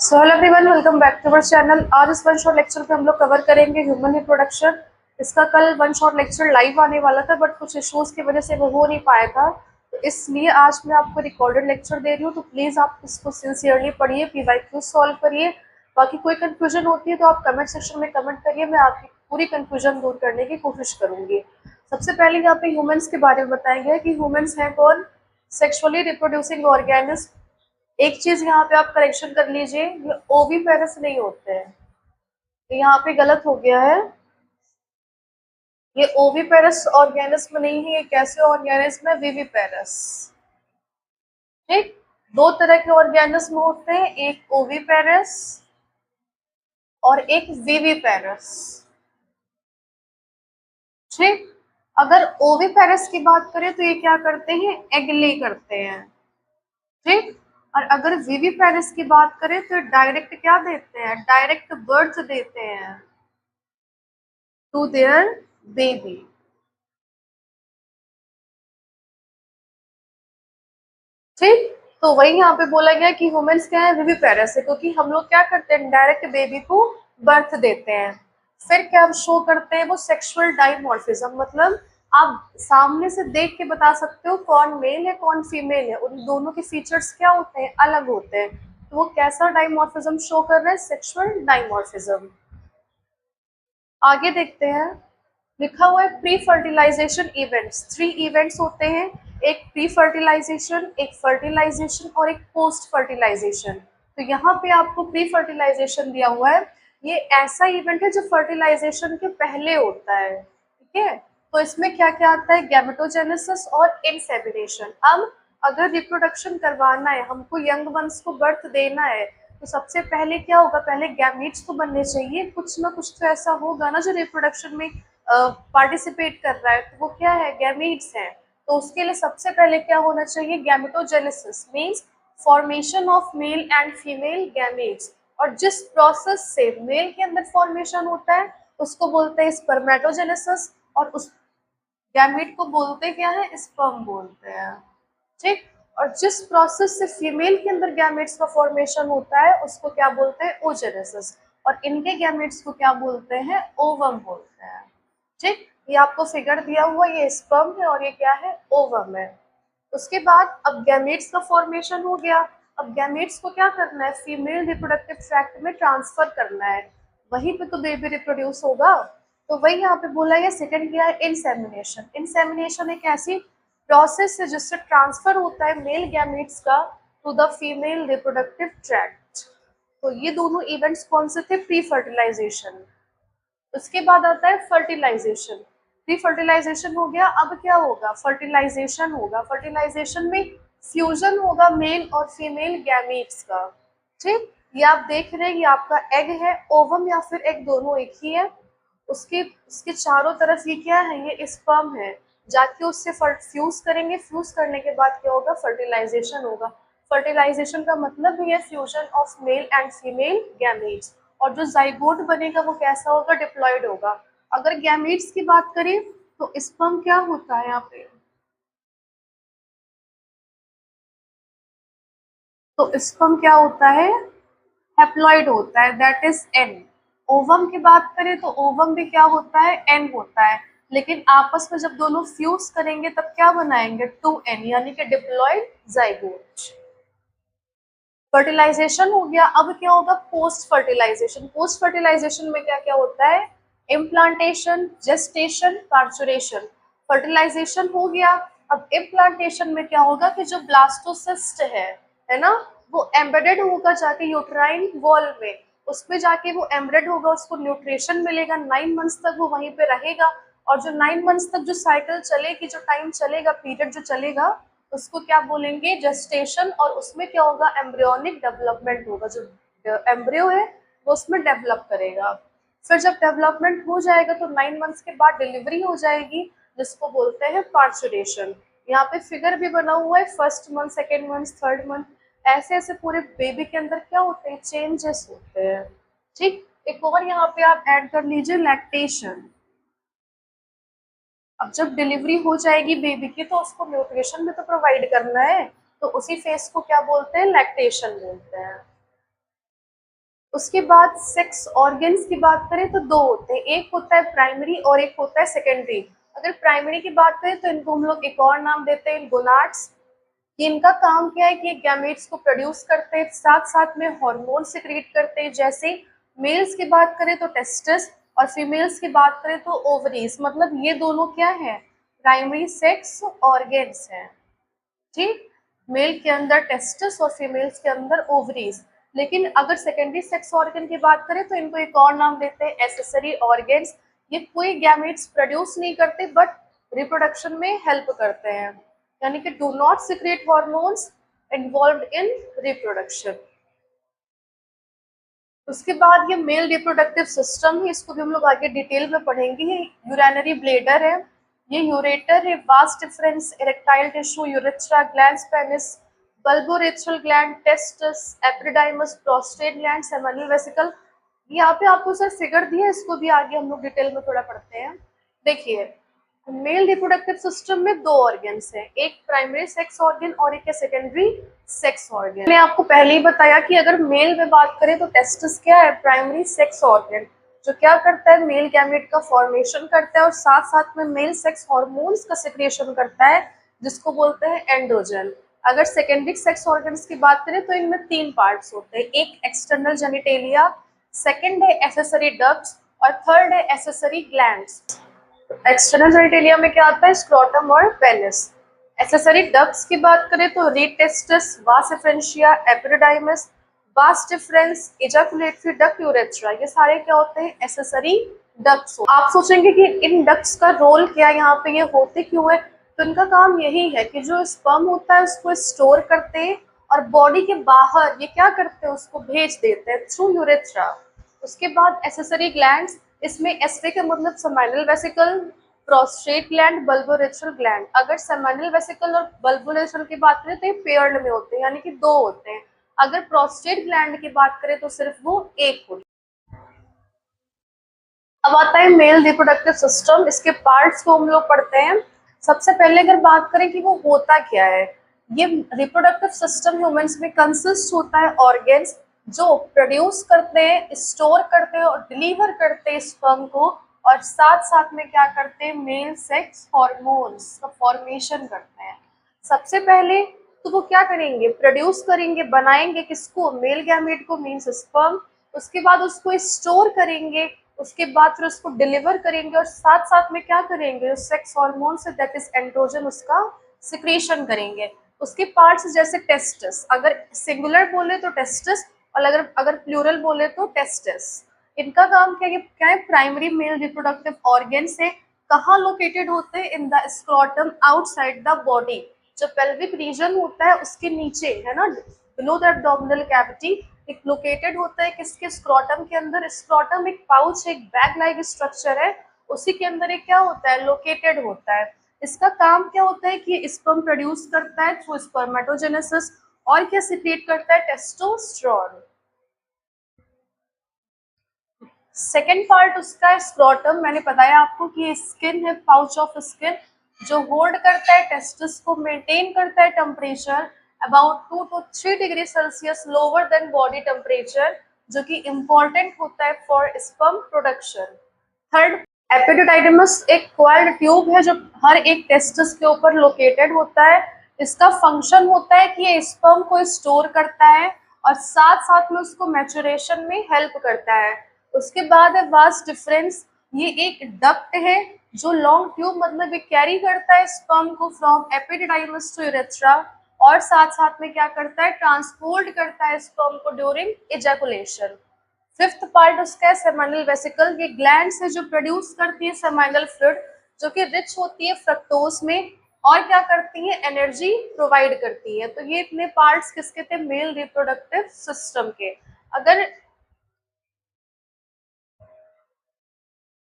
So hello everyone, welcome back to our channel. आज इस one shot lecture पे हम लोग कवर करेंगे ह्यूमन रिप्रोडक्शन। इसका कल वन शॉट लेक्चर लाइव आने वाला था, बट कुछ इश्यूज की वजह से वो हो नहीं पाया था, तो इसलिए आज मैं आपको रिकॉर्डेड लेक्चर दे रही हूँ। तो प्लीज़ आप इसको सिंसियरली पढ़िए, पीवाईक्यू सॉल्व करिए। बाकी कोई कन्फ्यूजन होती है तो आप कमेंट सेक्शन में कमेंट करिए, मैं आपकी पूरी कन्फ्यूजन दूर करने की कोशिश करूँगी। सबसे पहले यहाँ पे ह्यूमन्स के बारे में बताया गया है कि ह्यूमन्स हैं कौन? Sexually reproducing organism. एक चीज यहाँ पे आप करेक्शन कर लीजिए, ये ओवीपेरस नहीं होते हैं, तो यहाँ पे गलत हो गया है। ये ओवीपेरस ऑर्गेनिज्म नहीं है, ये कैसे ऑर्गेनिज्म है? विविपेरस। ठीक, दो तरह के ऑर्गेनिज्म होते हैं, एक ओवीपेरस और एक विविपेरस। ठीक, अगर ओवीपेरस की बात करें तो ये क्या करते हैं? एग ले करते हैं। ठीक, और अगर विविपेरस की बात करें तो डायरेक्ट क्या देते हैं? डायरेक्ट बर्थ देते हैं टू देयर बेबी। ठीक, तो वही यहाँ पे बोला गया कि वुमेन्स क्या है? विविपेरस है, क्योंकि हम लोग क्या करते हैं? डायरेक्ट बेबी को बर्थ देते हैं। फिर क्या शो करते हैं? वो सेक्सुअल डाइमॉर्फिज्म, मतलब आप सामने से देख के बता सकते हो कौन मेल है कौन फीमेल है, उन दोनों के फीचर्स क्या होते हैं? अलग होते हैं। तो वो कैसा डाइमॉर्फिज्म शो कर रहे हैं? Sexual dimorphism. आगे देखते हैं, लिखा हुआ है प्री फर्टिलाइजेशन इवेंट्स। 3 इवेंट्स होते हैं, एक प्री फर्टिलाइजेशन, एक फर्टिलाइजेशन और एक पोस्ट फर्टिलाइजेशन। तो यहाँ पे आपको प्री फर्टिलाइजेशन दिया हुआ है। ये ऐसा इवेंट है जो फर्टिलाइजेशन के पहले होता है। ठीक है, तो इसमें क्या क्या आता है? गैमेटोजेनेसिस और इंसेमिनेशन। अब अगर रिप्रोडक्शन करवाना है, हमको यंग वंस को बर्थ देना है, तो सबसे पहले क्या होगा? पहले गैमीट्स तो बनने चाहिए, कुछ ना कुछ तो ऐसा होगा ना जो रिप्रोडक्शन में पार्टिसिपेट कर रहा है, तो वो क्या है? गैमीट्स हैं। तो उसके लिए सबसे पहले क्या होना चाहिए? Gametogenesis means formation of male and female gametes. और जिस प्रोसेस से मेल के अंदर फॉर्मेशन होता है उसको बोलते हैं स्पर्मेटोजेनेसिस, और उस गैमीट को बोलते क्या है? स्पर्म बोलते हैं। ठीक, और जिस प्रोसेस से फीमेल के अंदर गैमेट्स का फॉर्मेशन होता है उसको क्या बोलते हैं? ओजेनेसिस। और इनके गैमेट्स को क्या बोलते हैं? ओवम बोलते हैं। ठीक, ये आपको फिगर दिया हुआ, ये स्पर्म है और ये क्या है? ओवम है। उसके बाद अब गैमेट्स का फॉर्मेशन हो गया। अब गैमेट्स को क्या करना है? फीमेल रिप्रोडक्टिव ट्रैक्ट में ट्रांसफर करना है, वहीं पे तो बेबी रिप्रोड्यूस होगा। तो वही यहाँ पे बोला गया। सेकंड क्या है? इंसेमिनेशन। इंसेमिनेशन एक ऐसी प्रोसेस है जिससे ट्रांसफर होता है मेल गैमेट्स का to the female reproductive tract. तो ये दोनों इवेंट्स कौन से थे? Pre fertilisation. उसके बाद आता है फर्टिलाइजेशन। प्री फर्टिलाइजेशन हो गया, अब क्या होगा? फर्टिलाइजेशन होगा। फर्टिलाइजेशन में फ्यूजन होगा मेल और फीमेल गैमीट्स का। ठीक, ये आप देख रहे हैं, ये आपका एग है, ओवम या फिर एग दोनों एक ही है। उसके उसके चारों तरफ ये क्या है? ये स्पर्म है। जाके उससे फ्यूज करेंगे, फ्यूज करने के बाद क्या होगा? फर्टिलाइजेशन होगा। फर्टिलाइजेशन का मतलब भी है fusion of male and female gametes. और जो जाइगोट बनेगा वो कैसा होगा? डिप्लॉयड होगा। अगर गैमीट्स की बात करें तो स्पर्म क्या होता है यहाँ पे? तो स्पर्म क्या होता है? हैप्लॉइड होता है, दैट इज एन। ओवम की बात करें तो ओवम भी क्या होता है? एन होता है। लेकिन आपस में जब दोनों फ्यूज करेंगे तब क्या बनाएंगे? 2n, यानी कि डिप्लॉयड जाइगोट। फर्टिलाइजेशन हो गया, अब क्या होगा? Post fertilisation. पोस्ट फर्टिलाइजेशन में क्या क्या होता है? Implantation, gestation, parturition. फर्टिलाइजेशन हो गया। अब इम्प्लांटेशन में क्या होगा कि जो ब्लास्टोसिस्ट है ना, वो एम्बेडेड होगा जाके यूट्राइन वॉल में। उसमें जाके वो एम्बेडेड होगा, उसको न्यूट्रिशन मिलेगा, 9 मंथ्स तक वो वहीं पे रहेगा। और जो 9 मंथ्स तक जो साइकिल चलेगी, जो टाइम चलेगा, पीरियड जो चलेगा, उसको क्या बोलेंगे? जेस्टेशन। और उसमें क्या होगा? एम्ब्रियोनिक डेवलपमेंट होगा। जो एम्ब्रियो है वो उसमें डेवलप करेगा। फिर जब डेवलपमेंट हो जाएगा तो 9 मंथ्स के बाद डिलीवरी हो जाएगी, जिसको बोलते हैं पार्चुरेशन। यहाँ पे फिगर भी बना हुआ है, first month, second month, third month, ऐसे ऐसे पूरे बेबी के अंदर क्या होते हैं? चेंजेस होते हैं। ठीक, एक और यहाँ पे आप ऐड कर लीजिए, लैक्टेशन। अब जब डिलीवरी हो जाएगी बेबी की तो उसको न्यूट्रिशन भी तो प्रोवाइड करना है, तो उसी फेज को क्या बोलते हैं? लैक्टेशन बोलते हैं। उसके बाद सेक्स ऑर्गन्स की बात करें तो दो होते हैं, एक होता है प्राइमरी और एक होता है सेकेंडरी। अगर प्राइमरी की बात करें तो इनको हम लोग एक और नाम देते हैं गोनाड्स। कि इनका काम क्या है कि गैमेट्स को प्रोड्यूस करते हैं, साथ साथ में हार्मोन सिक्रीट करते हैं। जैसे मेल्स की बात करें तो टेस्टिस और फीमेल्स की बात करें तो ओवरीज। मतलब ये दोनों क्या है, प्राइमरी सेक्स ऑर्गन्स हैं। ठीक, मेल के अंदर टेस्टिस और फीमेल्स के अंदर ओवरीज। लेकिन अगर सेकेंडरी सेक्स ऑर्गन की बात करें तो इनको एक और नाम देते हैं एसेसरी ऑर्गन्स। ये कोई गैमेट्स प्रोड्यूस नहीं करते बट रिप्रोडक्शन में हेल्प करते हैं, यानी कि do not secrete hormones involved in reproduction. उसके बाद ये मेल रिप्रोडक्टिव सिस्टम है, इसको भी हम लोग आगे डिटेल में पढ़ेंगे। ये यूरिनरी ब्लेडर है, ये यूरेटर है, vas deferens, erectile tissue, urethra, glands penis, bulbourethral gland, testis, epididymis, prostate gland, seminal vesicle. यहाँ पे आपको सर फिगर दिया है, इसको भी आगे हम लोग डिटेल में थोड़ा पढ़ते हैं। देखिए, मेल रिप्रोडक्टिव सिस्टम में दो ऑर्गन्स हैं, एक प्राइमरी सेक्स ऑर्गन और एक है सेकेंडरी सेक्स ऑर्गन। मैंने आपको पहले ही बताया कि अगर मेल में बात करें तो टेस्टिस क्या है, प्राइमरी सेक्स ऑर्गन, जो क्या करता है, मेल गैमेट का फॉर्मेशन करता है और साथ साथ में मेल सेक्स हार्मोन्स का सिक्रेशन करता है, जिसको बोलते हैं एंड्रोजन। अगर सेकेंडरी सेक्स ऑर्गन्स की बात करें तो इनमें तीन पार्ट्स होते हैं, एक एक्सटर्नल जेनिटेलिया, सेकेंड है एसेसरी डक्ट्स और थर्ड है एसेसरी ग्लैंड्स। एक्सटर्नल जेनिटेलिया में क्या आता है, स्क्रोटम और पेनिस। एक्सेसरी डक्ट्स की बात करें तो rete testis, vasa efferentia, epididymis, vas deferens, ejaculatory duct, urethra, ये सारे क्या होते हैं, एक्सेसरी डक्ट्स। आप सोचेंगे कि इन डक्ट्स का रोल क्या है, यहाँ पे ये होते क्यों है, तो इनका काम यही है कि जो स्पर्म होता है उसको स्टोर करते हैं और बॉडी के बाहर ये क्या करते हैं, उसको भेज देते हैं थ्रू यूरेथ्रा। उसके बाद एसेसरी ग्लैंड्स, इसमें एस्ट्रे का मतलब seminal vesicle, prostate gland, bulbourethral gland. अगर सेमिनल वेसिकल और बल्बोरेथ्रल की बात करें तो ये पेयर्ड में होते हैं, यानी कि दो होते हैं। अगर प्रोस्टेट ग्लैंड की बात करें तो सिर्फ वो एक होती है। अब आता है मेल रिप्रोडक्टिव सिस्टम, इसके पार्ट्स को हम लोग पढ़ते हैं। सबसे पहले अगर बात करें कि वो होता क्या है, ये रिप्रोडक्टिव सिस्टम ह्यूमंस में कंसिस्ट होता है ऑर्गन्स जो प्रोड्यूस करते हैं, स्टोर करते हैं और डिलीवर करते हैं स्पर्म को, और साथ साथ में क्या करते हैं, मेल सेक्स हार्मोन्स का फॉर्मेशन करते हैं। सबसे पहले तो वो क्या करेंगे, प्रोड्यूस करेंगे, बनाएंगे किसको, मेल गैमेट को, मीन्स स्पर्म। उसके बाद उसको स्टोर करेंगे, उसके बाद फिर उसको डिलीवर करेंगे और साथ साथ में क्या करेंगे, sex hormone say that is androgen, उसका सिक्रेशन करेंगे। उसके पार्ट्स जैसे टेस्टिस, अगर सिंगुलर बोले तो टेस्टिस और अगर अगर प्लूरल बोले तो टेस्टिस। इनका काम क्या है, प्राइमरी मेल रिप्रोडक्टिव ऑर्गन से कहाँ लोकेटेड होते हैं, in the scrotum outside the body. जो पेल्विक रीजन होता है उसके नीचे है ना, बिलो द एब्डोमिनल कैविटी, एक लोकेटेड होता है किसके, स्क्रोटम के अंदर। स्क्रोटम एक पाउच, एक बैग लाइक स्ट्रक्चर है, उसी के अंदर एक क्या होता है, लोकेटेड होता है। इसका काम क्या होता है कि स्पर्म प्रोड्यूस करता है थ्रू स्पर्मेटोजेनेसिस, और क्या सिक्रेट करता है, टेस्टोस्टेरोन। सेकेंड पार्ट उसका स्क्रोटम, मैंने बताया आपको कि स्किन है, पाउच ऑफ स्किन, जो होल्ड करता है टेस्टिस को, मेंटेन करता है temperature about 2 to 3 degree Celsius lower than body temperature, जो कि इम्पोर्टेंट होता है फॉर स्पर्म प्रोडक्शन। थर्ड, एपिडिडाइडिमस एक कॉइल्ड ट्यूब है जो हर एक टेस्टिस के ऊपर लोकेटेड होता है। इसका फंक्शन होता है कि ये स्पर्म को स्टोर करता है और साथ साथ में उसको मैचुरेशन में हेल्प करता है। उसके बाद है वास डिफरेंस, ये एक डक्ट है जो लॉन्ग ट्यूब, मतलब ये कैरी करता है स्पर्म को फ्रॉम एपिडिडाइमस टू यूरेथ्रा, और साथ साथ में क्या करता है, ट्रांसपोर्ट करता है स्पर्म को ड्यूरिंग इजैकुलेशन। फिफ्थ पार्ट उसका है सेमिनल वेसिकल, ये ग्लैंड्स है जो प्रोड्यूस करती है सेमिनल फ्लूइड, जो कि रिच होती है फ्रक्टोज में, और क्या करती है, एनर्जी प्रोवाइड करती है। तो ये इतने पार्ट्स किसके थे, मेल रिप्रोडक्टिव सिस्टम के। अगर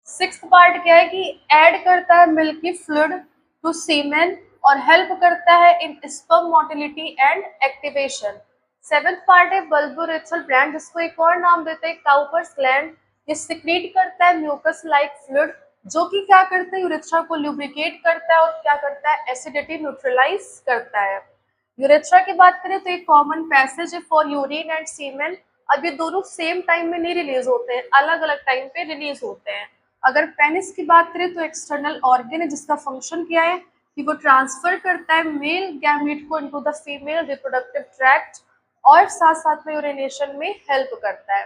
सिक्स्थ पार्ट क्या है कि ऐड करता है मिल्की फ्लूइड टू सीमेन और हेल्प करता है in sperm motility and activation. Seventh part है बल्बोरेथ्रल ग्लैंड, जिसको एक और नाम देते हैं काउपर्स ग्लैंड। ये सिक्रीट करता है म्यूकस लाइक फ्लूइड, जो कि क्या करता है, यूरेथ्रा को ल्यूब्रिकेट करता है और क्या करता है, एसिडिटी न्यूट्रलाइज करता है। यूरेथ्रा की बात करें तो एक कॉमन पैसेज है फॉर यूरिन एंड सीमेन, अब ये दोनों सेम टाइम में नहीं रिलीज होते हैं, अलग अलग टाइम पे रिलीज होते हैं। अगर पेनिस की बात करें तो एक्सटर्नल ऑर्गन है जिसका फंक्शन क्या है कि वो ट्रांसफर करता है मेल गैमीट को into the female reproductive tract और साथ साथ में यूरिनेशन में हेल्प करता है।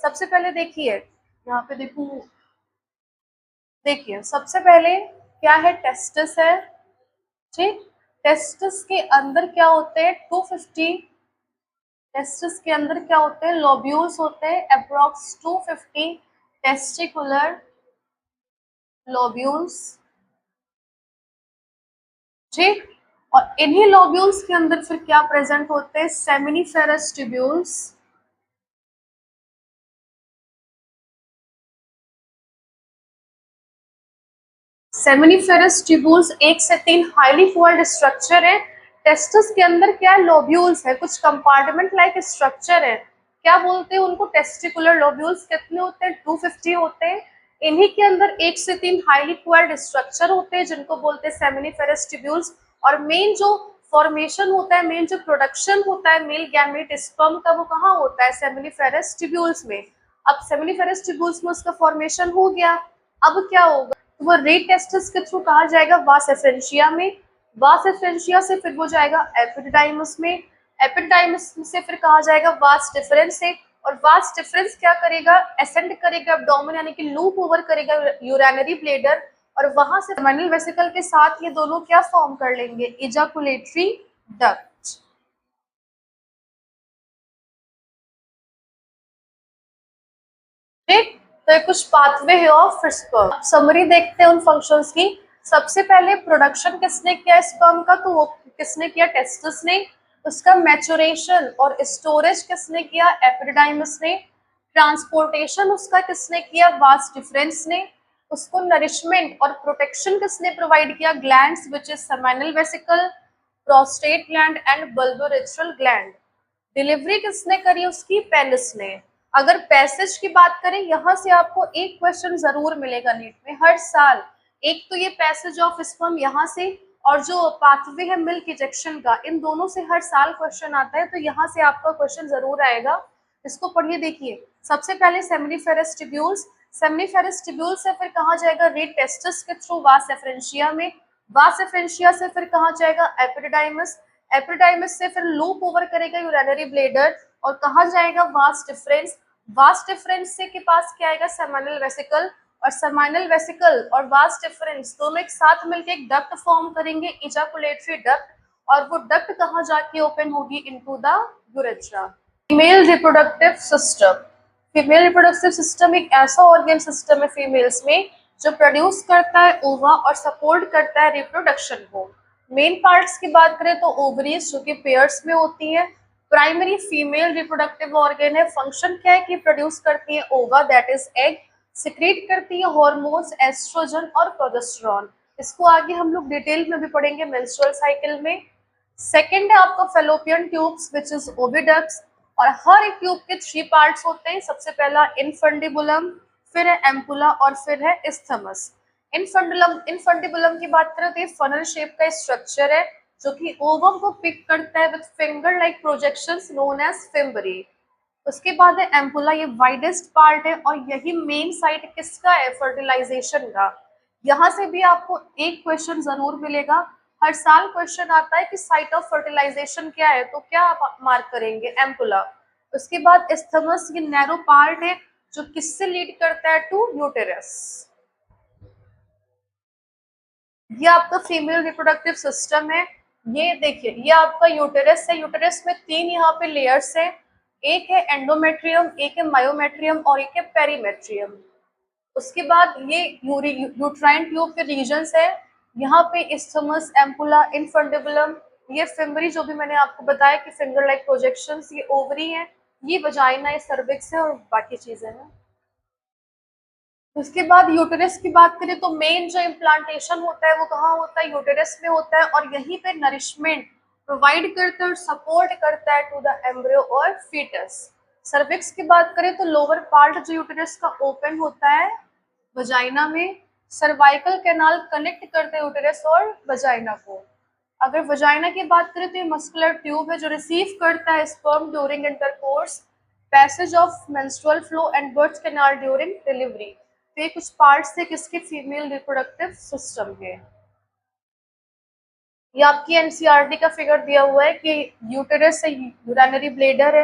सबसे पहले देखिए, यहाँ पे देखिए सबसे पहले क्या है, टेस्टिस है, ठीक। टेस्टिस के अंदर क्या होते हैं 250, टेस्टिस के अंदर क्या होते हैं लोब्यूल्स होते हैं अप्रॉक्स 250 टेस्टिकुलर लोब्यूल्स, ठीक। और इन्हीं लोब्यूल्स के अंदर फिर क्या प्रेजेंट होते हैं सेमिनिफेरस ट्यूब्यूल्स, सेमिनिफेरस ट्यूब्यूल्स 1 से 3 हाईली कोल्ड स्ट्रक्चर है। टेस्टिस के अंदर क्या है लोब्यूल्स है, कुछ कंपार्टमेंट लाइक स्ट्रक्चर है, क्या बोलते हैं उनको टेस्टिकुलर लोब्यूल्स। कितने होते हैं 250 होते हैं। इन्हीं के अंदर 1 से 3 हाईली कोल्ड स्ट्रक्चर होते हैं जिनको बोलते हैं सेमिनिफेरस ट्यूब्यूल्स। और मेन जो फॉर्मेशन होता है, मेन जो प्रोडक्शन होता है मेल गैमेट स्पर्म का, वो कहाँ होता है सेमिनिफेरस ट्यूब्यूल्स में। अब सेमिनिफेरस ट्यूब्यूल्स में उसका फॉर्मेशन हो गया, अब क्या होगा तो वो रेट टेस्टिस के थ्रू कहा जाएगा वास एफरेंशिया में, वास एफरेंशिया से फिर वो जाएगा एपिडिडाइमस में, एपिडिडाइमस से फिर कहा जाएगा वास डिफरेंस से, और वास डिफरेंस क्या करेगा एसेंड करेगा एब्डोमेन यानी कि लूप ओवर करेगा यूरिनरी ब्लेडर, और वहां से सेमिनल वेसिकल के साथ ये दोनों क्या फॉर्म कर लेंगे इजाकुलेटरी डक्ट, ठीक। तो ये कुछ पाथवे है ऑफ स्पर्म। समरी देखते हैं उन फंक्शंस की। सबसे पहले प्रोडक्शन किसने किया स्पर्म का, तो वो किसने किया टेस्टिस ने। उसका मैचुरेशन और स्टोरेज किसने किया एपिडिडाइमस ने। ट्रांसपोर्टेशन उसका किसने किया वास डिफरेंस ने। उसको नरिशमेंट और प्रोटेक्शन किसने प्रोवाइड किया glands which is seminal vesicle, prostate gland and bulbourethral gland. Delivery किसने करी उसकी पेनिस ने। अगर पैसेज की बात करें, यहाँ से आपको एक क्वेश्चन जरूर मिलेगा नीट में हर साल, एक तो ये पैसेज ऑफ स्पर्म यहाँ से, और जो पाथवे है मिल्क इजेक्शन का, इन दोनों से हर साल क्वेश्चन आता है, तो यहाँ से आपका क्वेश्चन जरूर आएगा। इसको पढ़िए, देखिए सबसे पहले सेमिनिफेरस ट्यूब्यूल्स, सेमिनिफेरस ट्यूब्यूल से फिर कहा जाएगा रेट टेस्टिस के थ्रू वास एफरेंशिया में, वास एफरेंशिया से फिर कहा जाएगा एपिडिडाइमस, एपिडाइमस से फिर लूप ओवर करेगा यूरिनरी ब्लेडर और कहा जाएगा वास डिफरेंस, वास डिफरेंस से के पास क्या आएगा सेमिनल वेसिकल, और सेमिनल वेसिकल और वास डिफरेंस दोनों एक साथ मिलकर एक डक्ट फॉर्म करेंगे इजाकुलेटरी डक्ट, और वो डक्ट कहाँ जाके ओपन होगी into the urethra. Female reproductive system, female reproductive system एक ऐसा ऑर्गन सिस्टम है फीमेल्स में जो प्रोड्यूस करता है ओवा और सपोर्ट करता है रिप्रोडक्शन को। मेन पार्ट्स की बात करें तो ओवरीज जो कि पेयर्स में होती है, प्राइमरी फीमेल रिप्रोडक्टिव ऑर्गन है, फंक्शन क्या है कि प्रोड्यूस करती है ओवा दैट इज एग, सिक्रीट करती है हार्मोन्स एस्ट्रोजन और प्रोजेस्टेरॉन। इसको आगे हम लोग डिटेल में भी पढ़ेंगे मेंस्ट्रुअल साइकिल में। सेकेंड है आपका fallopian tubes which is oviducts, और हर एक ट्यूब के 3 पार्ट्स होते हैं। सबसे पहला इनफंडिबुलम, फिर है एम्पुला और फिर है इस्थमस। इनफंडिबुलम की बात करें तो ये फनल शेप का स्ट्रक्चर है जो कि ओवम को पिक करता है with finger like projections known as fimbriae. उसके बाद है एम्पुला, ये वाइडेस्ट पार्ट है और यही मेन साइट किसका है फर्टिलाइजेशन का। यहाँ से भी आपको एक क्वेश्चन जरूर मिलेगा, हर साल क्वेश्चन आता है कि साइट ऑफ फर्टिलाइजेशन क्या है, तो क्या आप मार्क करेंगे एम्पुला। उसके बाद एस्थमस, ये नैरो पार्ट है जो किससे लीड करता है टू यूटेरस। ये आपका फीमेल रिप्रोडक्टिव सिस्टम है। ये देखिए ये आपका यूटेरस है, यूटेरस में 3 यहाँ पे लेयर्स है, एक है एंडोमेट्रियम, एक है मायोमेट्रियम और एक है पेरीमेट्रियम। उसके बाद ये यूट्राइन ट्यूब के रीजन्स है, यहाँ पे इस्थमस, एम्पुला, इनफंडिबुलम, ये फिम्बरी जो भी मैंने आपको बताया कि फिंगर लाइक प्रोजेक्शंस, ये ओवरी है, ये वजाइना, ये सर्विक्स है और बाकी चीजें हैं। उसके बाद यूटेरस की बात करें तो मेन जो इम्प्लांटेशन होता है वो कहाँ होता है यूटेरस में होता है, और यहीं पे नरिशमेंट प्रोवाइड करता है और सपोर्ट करता है टू द एम्ब्रियो और फीटस। सर्विक्स की बात करें तो लोअर पार्ट जो यूटेरस का ओपन होता है वजाइना में, सर्वाइकल कैनाल कनेक्ट करते हैं यूटेरस और वजाइना को। अगर वजाइना की बात करें तो ये मस्कुलर ट्यूब है जो रिसीव करता है sperm during intercourse, passage of menstrual flow and birth canal during delivery. तो ये कुछ पार्ट्स थे किसके, फीमेल रिप्रोडक्टिव सिस्टम के। ये आपकी एनसीईआरटी का फिगर दिया हुआ है कि यूटेरस है, यूरिनरी ब्लेडर है,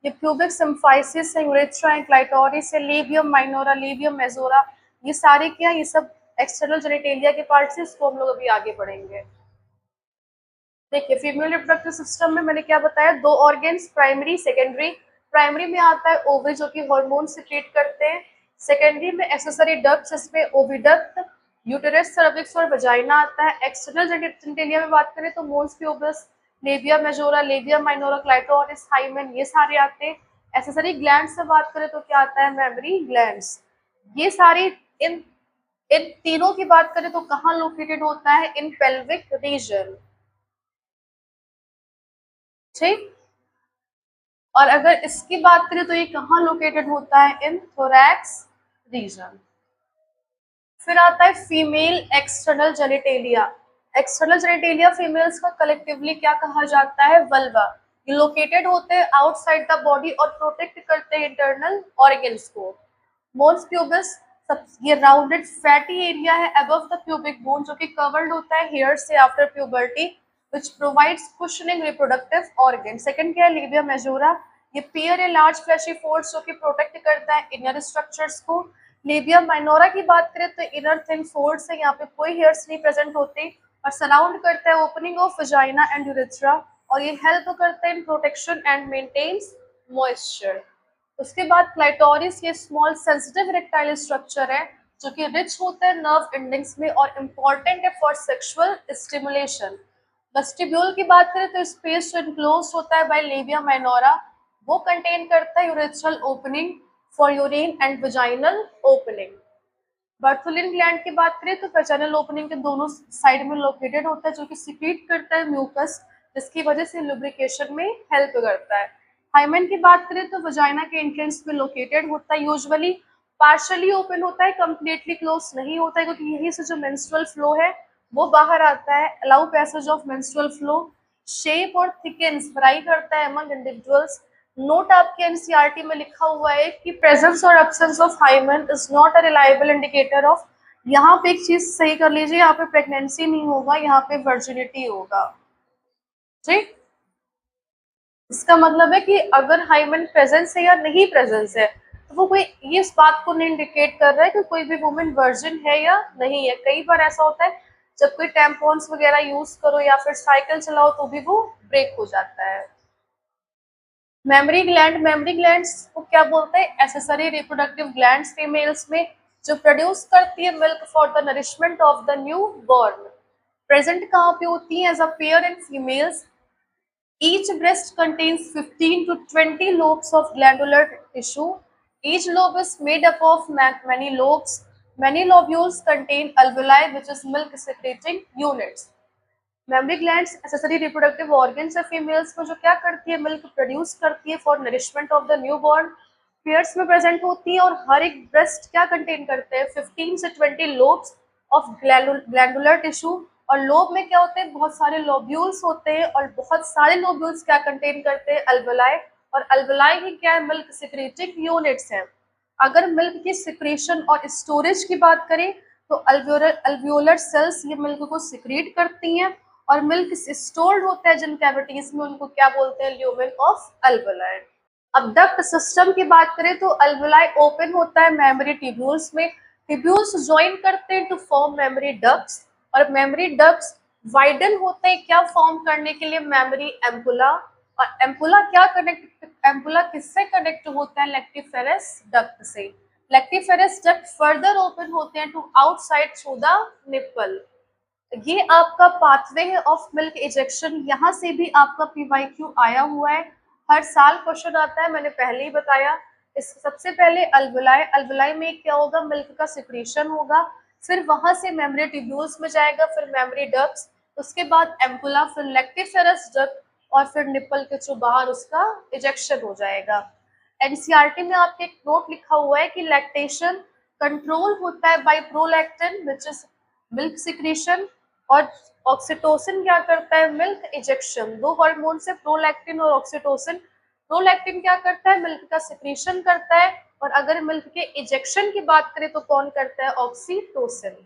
ये प्यूबिक सिम्फाइसिस है, यूरेथ्रा है, क्लाइटोरिस है, लेबियम माइनोरा, लेबियम मेजोरा, ये सारे क्या, ये सब एक्सटर्नल जेनिटेलिया के पार्ट्स हैं। इसको हम लोग अभी आगे बढ़ेंगे। देखिए फीमेल रिप्रोडक्टिव सिस्टम में मैंने क्या बताया, दो ऑर्गेन्स, प्राइमरी सेकेंडरी। प्राइमरी में आता है ओवरी जो कि हार्मोन सिक्रेट करते हैं। सेकेंडरी में एक्सेसरी डक्ट्स, इसमें ओविडक्ट, यूटेरस, सर्विक्स और वजाइना आता है। एक्सटर्नल जेनिटेलिया में बात करें तो mons pubis, labia majora, labia minora, clitoris, hymen, ये सारे आते हैं। एक्सेसरी ग्लैंड से बात करें तो क्या आता है, मेमरी ग्लैंड्स। ये सारी इन इन तीनों की बात करें तो कहाँ लोकेटेड होता है, इन पेल्विक रीजन। ठीक। और अगर इसकी बात करें तो ये कहाँ लोकेटेड होता है, इन थोरैक्स रीजन। फिर आता है female external genitalia. External genitalia females का कलेक्टिवली क्या कहा जाता है, वल्वा। ये लोकेटेड होते हैं आउटसाइड द बॉडी और प्रोटेक्ट करते हैं इंटरनल ऑर्गन्स को। मोन्स प्यूबिस, ये राउंडेड फैटी एरिया है अबव द प्यूबिक बोन जो कि कवर्ड होता है हेयर से after puberty, which provides cushioning reproductive organ। Second क्या है, लेबिया मेजोरा, ये पेयर है लार्ज फ्लैशी फोल्ड्स जो कि प्रोटेक्ट करता है इनर स्ट्रक्चर्स को। लेबिया माइनोरा की बात करें तो इनर थिन फोल्ड्स है, यहाँ पे कोई हेयर्स नहीं प्रेजेंट होते और सराउंड करता है opening of vagina and urethra, और ये हेल्प करता है in protection and maintenance moisture. उसके बाद क्लाइटोरिस, ये स्मॉल सेंसिटिव इरेक्टाइल स्ट्रक्चर है जो कि रिच होता है नर्व एंडिंग्स में और इम्पॉर्टेंट है फॉर सेक्सुअल स्टिमुलेशन। वेस्टिब्यूल की बात करें तो स्पेस जो इनक्लोज होता है बाय लेबिया माइनोरा, वो कंटेन करता है urethral opening for urine and vaginal opening. Bartholin gland की बात करें तो वजाइनल ओपनिंग के दोनों साइड में लोकेटेड होता है जो कि सिक्रीट करता है म्यूकस, जिसकी वजह से लुब्रिकेशन में हेल्प करता है। हाइमेन की बात करें तो वजाइना के एंट्रेंस में लोकेटेड होता है, यूजुअली पार्शियली ओपन होता है, कंप्लीटली क्लोज नहीं होता है क्योंकि यहीं से जो मेंस्ट्रुअल फ्लो है वो बाहर आता है। Allow passage of menstrual flow, shape और थिकनेस वैरी करता है अमंग इंडिविजुअल्स। नोट आपके एनसीईआरटी में लिखा हुआ है कि प्रेजेंस और absence of hymen is not a reliable indicator of, यहाँ पे एक चीज सही कर लीजिए, यहाँ पे प्रेगनेंसी नहीं होगा, यहाँ पे वर्जिनिटी होगा। ठीक, इसका मतलब है कि अगर हाइमेन प्रेजेंस है या नहीं प्रेजेंस है तो वो कोई ये इस बात को नहीं इंडिकेट कर रहा है कि कोई भी वुमेन वर्जिन है या नहीं है। कई बार ऐसा होता है जब कोई टैम्पॉन्स वगैरह यूज करो या फिर साइकिल चलाओ तो भी वो ब्रेक हो जाता है। मेमरी ग्लैंड, मेमरी ग्लैंड्स को क्या बोलते हैं, एसेसरी रिप्रोडक्टिव ग्लैंड्स फीमेल्स में जो प्रोड्यूस करती है milk for the nourishment of the new born. Present कहाँ पे होती है, as a pair in females. Each breast contains 15 to 20 lobes of glandular tissue. Each lobe is made up of many lobes. Many lobules contain alveoli, which is milk secreting units. Mammary glands accessory reproductive organs है females में जो क्या करती है, milk produce करती है for nourishment of the new born. Pairs में present होती है और हर एक ब्रेस्ट क्या कंटेन करते हैं, 15 से 20 लोब्स ऑफ ग्लैंडुलर टिश्यू। और लोब में क्या होते हैं, बहुत सारे लोब्यूल्स होते हैं और बहुत सारे लोब्यूल्स क्या कंटेन करते हैं, अल्वेलाई। और अल्वेलाई ही क्या है, मिल्क सिक्रेटिंग यूनिट्स हैं। अगर मिल्क की सिक्रेशन और स्टोरेज की बात करें तो अल्वियोलर सेल्स ये मिल्क को सिक्रेट करती हैं और मिल्क स्टोर्ड होता है जिन कैविटीज में, उनको क्या बोलते हैं, ल्यूमेन ऑफ अल्वेलाई। अब डक्ट सिस्टम की बात करें तो अल्वेलाई ओपन होता है मेमोरी ट्यूब्यूल्स में, ट्यूब्यूल्स ज्वाइन करते हैं टू फॉर्म मेमोरी डक्ट्स, और मेमोरी डक्ट्स वाइडन होते हैं क्या फॉर्म करने के लिए, मेमोरी एम्पुला। और एम्पुला क्या कनेक्ट, एम्पुला किससे कनेक्ट होता है, लेक्टिफेरस डक्ट से। लेक्टिफेरस डक्ट फर्दर ओपन होते हैं to outside through the nipple. ये आपका पाथवे है ऑफ मिल्क इजेक्शन, यहाँ से भी आपका पीवाईक्यू आया हुआ है, हर साल क्वेश्चन आता है, मैंने पहले ही बताया। इस सबसे पहले अल्वेलाई, अल्वेलाई में क्या होगा, मिल्क का सिक्रीशन होगा, फिर वहां से मेमोरी ट्यूब्यूल्स में जाएगा, फिर मेमोरी डक्ट्स, उसके बाद एम्पुला, फिर लेक्टिफेरस डक्ट, और फिर निप्पल के थ्रू बाहर उसका इजेक्शन हो जाएगा। एनसीईआरटी में आपके एक नोट लिखा हुआ है कि लैक्टेशन कंट्रोल होता है by prolactin which is milk secretion, और ऑक्सीटोसिन क्या करता है, मिल्क इजेक्शन। दो हार्मोन से प्रोलैक्टिन और ऑक्सीटोसिन प्रोलैक्टिन क्या करता है, मिल्क का सिक्रीशन करता है, और अगर मिल्क के इजेक्शन की बात करें तो कौन करता है, ऑक्सीटोसिन।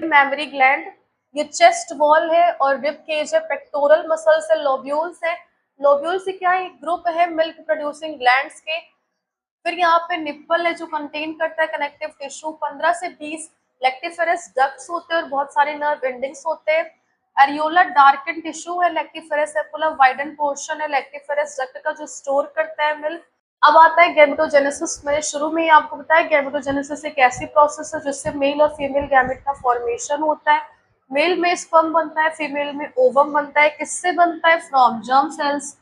मेमोरी ग्लैंड, ये चेस्ट वॉल है और रिब केज है, पेक्टोरल मसल्स है, लोब्यूल्स है। लोब्यूल से क्या है, ग्रुप है मिल्क प्रोड्यूसिंग ग्लैंड्स के। फिर यहाँ पे निप्पल है जो कंटेन करता है कनेक्टिव टिश्यू, 15 से 20 लेक्टिफेरस डक्ट्स होते हैं और बहुत सारे नर्व एंडिंग्स होते हैं। एरियोला डार्कन टिश्यू है, लेक्टिफेरस एपुला वाइडन पोर्शन है लेक्टिफेरस डक्ट का जो स्टोर करता है मिल्क। अब आता है गैमेटोजेनेसिस। मैंने शुरू में ही आपको बताया गैमेटोजेनेसिस एक ऐसी प्रोसेस है जिससे मेल और फीमेल गैमेट का फॉर्मेशन होता है। मेल में स्पर्म बनता है, फीमेल में ओवम बनता है। किससे बनता है, फ्रॉम जर्म सेल्स।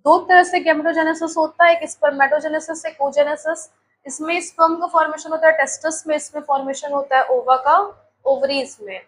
दो तरह से गैमेटोजेनेसिस होता है, एक स्पर्मेटोजेनेसिस, एक ओजेनेसिस। इसमें स्पर्म का फॉर्मेशन होता है टेस्टिस में, इसमें फॉर्मेशन होता है ओवा का ओवरीज में।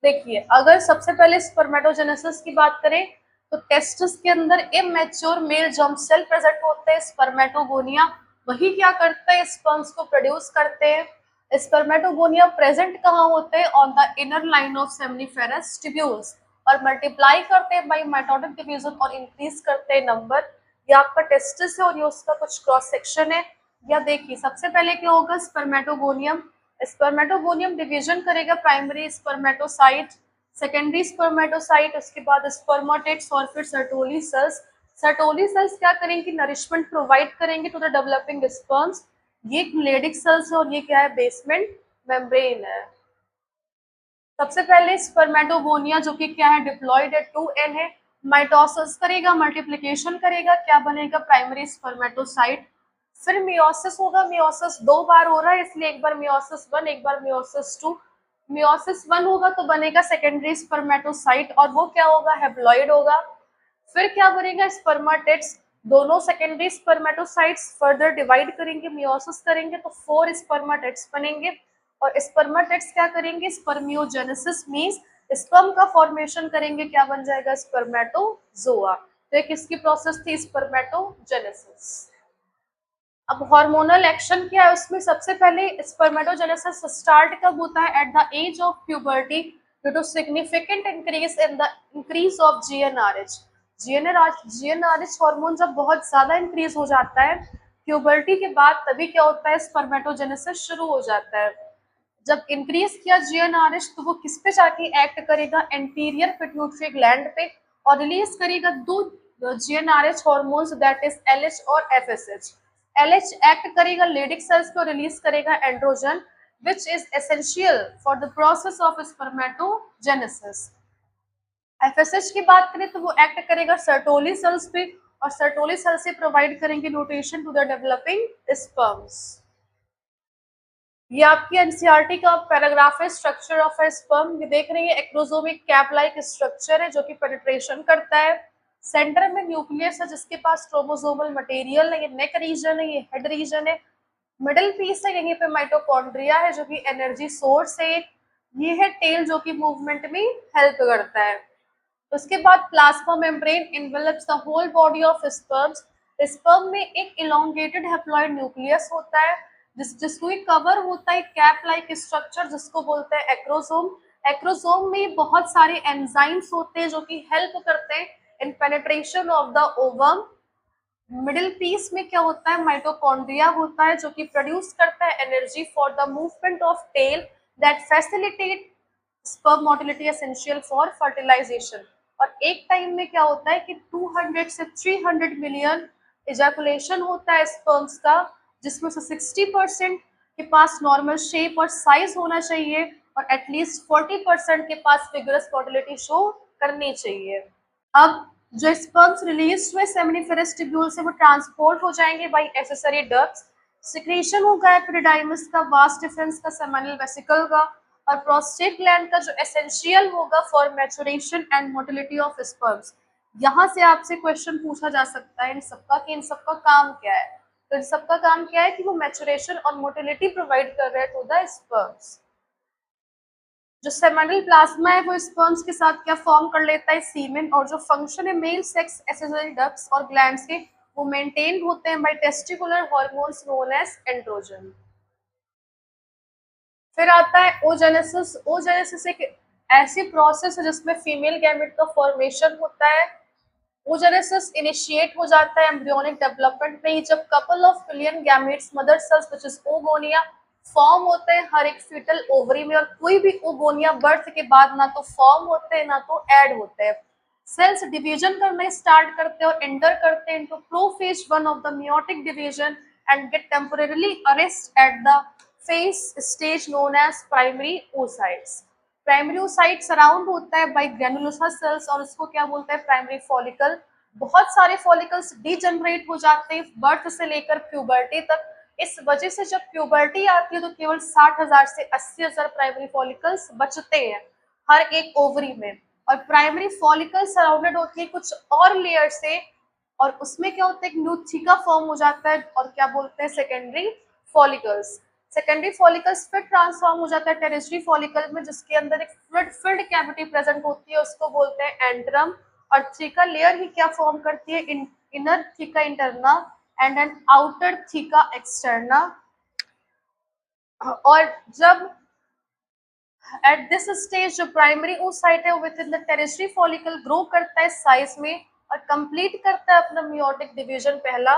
देखिए, अगर सबसे पहले स्पर्मेटोजेनेसिस की बात करें तो टेस्टिस के अंदर immature male germ cell present होते हैं, स्पर्मेटोगोनिया। वही क्या करते हैं, स्पर्म्स को प्रोड्यूस करते हैं। स्पर्मेटोगोनिया प्रेजेंट कहाँ होते हैं, on the inner line of seminiferous tubules, और मल्टीप्लाई करते हैं बाय माइटोटिक डिवीजन और इंक्रीज करते हैं नंबर। ये आपका टेस्टिस है और ये उसका कुछ क्रॉस सेक्शन है। या देखिए, सबसे पहले क्या होगा, स्पर्मेटोगोनियम। स्पर्मेटोगोनियम डिवीजन करेगा प्राइमरी स्पर्मेटोसाइट, सेकेंडरी स्पर्मेटोसाइट, उसके बाद स्पर्मेटेट्स और फिर सर्टोली सेल्स। सर्टोली सेल्स क्या करेंगे, नरिशमेंट प्रोवाइड करेंगे टू द डेवलपिंग स्पर्म्स। ये ग्लेडिक सेल्स है और ये क्या है, बेसमेंट मेम्ब्रेन है। सबसे पहले स्पर्मेटोगोनिया जो कि क्या है, डिप्लॉयड है, 2n है। माइटोसिस करेगा, मल्टीप्लिकेशन करेगा, क्या बनेगा, प्राइमरी स्पर्मेटोसाइट। फिर मियोसिस होगा, मियोसिस 2 बार हो रहा है इसलिए एक बार मियोसिस 1, एक बार मियोसिस 2। मियोसिस 1 होगा तो बनेगा सेकेंडरी स्पर्मेटोसाइट और वो क्या होगा, हेप्लॉइड होगा। फिर क्या बनेगा, स्पर्मेटेट्स। दोनों सेकेंडरी स्पर्मेटोसाइट्स फर्दर डिवाइड करेंगे, मियोसिस करेंगे तो 4 स्पर्मेटेट्स बनेंगे। और स्पर्मेटेट्स क्या करेंगे, स्पर्मियोजेनेसिस मींस स्पर्म का फॉर्मेशन करेंगे, क्या बन जाएगा, स्पर्मेटोजोआ। तो ये किसकी प्रोसेस थी, स्पर्मेटोजेनेसिस। अब हार्मोनल एक्शन क्या है उसमें, सबसे पहले स्पर्मेटोजेनेसिस स्टार्ट कब होता है, at the age of puberty due to significant increase of GnRH. GnRH hormone जब बहुत ज्यादा इंक्रीज हो जाता है प्यूबर्टी के बाद, तभी क्या होता है, स्पर्मेटोजेनेसिस शुरू हो जाता है। जब इंक्रीज किया जीएनआरएच तो वो किस पे जाके एक्ट करेगा, एंटीरियर पिट्यूटरी ग्लैंड पे, और रिलीज करेगा दो GnRH hormones, that is LH और एफएसएच। एलएच एक्ट करेगा लेडिक सेल्स पे और रिलीज करेगा androgen, which is essential for the process of spermatogenesis. FSH की बात करें तो वो एक्ट करेगा सर्टोली सेल्स पे, और सर्टोली सेल से प्रोवाइड करेंगे nutrition to the developing sperms. ये आपकी एनसीईआरटी का पैराग्राफ है, स्ट्रक्चर ऑफ ए स्पर्म। ये देख रही है, एक्रोसोमिक कैप लाइक स्ट्रक्चर है जो कि पेनिट्रेशन करता है। सेंटर में न्यूक्लियस है जिसके पास क्रोमोसोमल मटेरियल है, ये नेक रीजन है, ये हेड रीजन है। मिडिल पीस है, यहीं पे माइटोकॉन्ड्रिया है जो कि एनर्जी सोर्स है। ये है टेल जो कि मूवमेंट में हेल्प करता है। उसके बाद plasma membrane envelops the whole body of sperms. Sperm में एक इलोंगेटेड हैप्लॉइड न्यूक्लियस होता है जिसको कवर होता है कैप लाइक स्ट्रक्चर जिसको बोलते हैं एक्रोसोम। एक्रोसोम में बहुत सारे एंजाइम्स होते हैं जो कि हेल्प करते हैं in penetration of the ovum. Middle piece में क्या होता है, माइटोकॉन्ड्रिया होता है जो कि प्रोड्यूस करता है energy for the movement of tail that facilitate sperm motility essential for fertilisation. और एक टाइम में क्या होता है कि 200 से 300 मिलियन इजैकुलेशन होता है स्पर्म्स का, जिसमें से 60% के पास नॉर्मल शेप और साइज होना चाहिए और एटलीस्ट 40% के पास फिगरस मोटिलिटी शो करनी चाहिए। अब जो स्पर्म्स रिलीज हुए सेमिनिफेरस ट्यूब्यूल से वो ट्रांसपोर्ट हो जाएंगे बाय एक्सेसरी डक्ट्स। सिक्रीशन होगा एपिडिडाइमिस का, वास डिफरेंस का, सेमिनल वेसिकल का, और प्रोस्टेट ग्लैंड का जो एसेंशियल होगा for maturation and motility of sperms. यहाँ से आपसे क्वेश्चन पूछा जा सकता है इन सबका कि इन सबका काम क्या है। तो इन सबका काम क्या है कि वो मैचुरेशन और मोटिलिटी प्रोवाइड कर रहे हैं टू द स्पर्म्स। जो सेमिनल प्लाज्मा है वो स्पर्म्स के साथ क्या फॉर्म कर लेता है, सीमेन। और जो फंक्शन है मेल सेक्स एक्सेसरी डक्ट्स और ग्लैंड्स के, वो मेंटेन होते हैं by testicular hormones known as androgen. फिर आता है ओजेनेसिस। ओजेनेसिस एक ऐसी प्रोसेस है जिसमें फीमेल गैमेट का फॉर्मेशन होता है। oogenesis इनिशिएट हो जाता है एम्ब्रियोनिक डेवलपमेंट में ही, जब couple of billion gametes mother cells which is oogonia form होते हैं हर एक फीटल ओवरी में, और कोई भी ओगोनिया बर्थ के बाद ना तो फॉर्म होते हैं ना तो ऐड होते हैं। सेल्स डिवीजन करना स्टार्ट करते हैं और एंटर करते हैं into prophase 1 of the meiotic division and get temporarily arrest at the phase stage known as primary oocytes। Primary oocyte surround होता है बाय ग्रैनुलोसा सेल्स और उसको क्या बोलते हैं, प्राइमरी फॉलिकल। बहुत सारे फॉलिकल्स डीजनरेट हो जाते हैं बर्थ से लेकर प्यूबर्टी तक। इस वजह से जब प्यूबर्टी आती है तो केवल 60,000 से 80,000 प्राइमरी फॉलिकल्स बचते हैं हर एक ओवरी में, और प्राइमरी फॉलिकल सराउंडेड होती है कुछ और लेयर से, और उसमें क्या होता है, एक न्यूथिका फॉर्म हो जाता है और क्या बोलते हैं, सेकेंडरी फॉलिकल्स। सेकेंडरी फॉलिकल्स फिर ट्रांसफॉर्म हो जाता है टेरिस्ट्री फॉलिकल में, जिसके अंदर एक फिल्ड कैविटी प्रेजेंट होती है, उसको बोलते हैं एंट्रम। और थीका लेयर ही क्या फॉर्म करती है, inner theca interna and an outer theca externa. और जब एट दिस स्टेज जो प्राइमरी oocyte है within the tertiary follicle grow करता है साइज में और कंप्लीट करता है अपना मियोटिक डिवीजन पहला,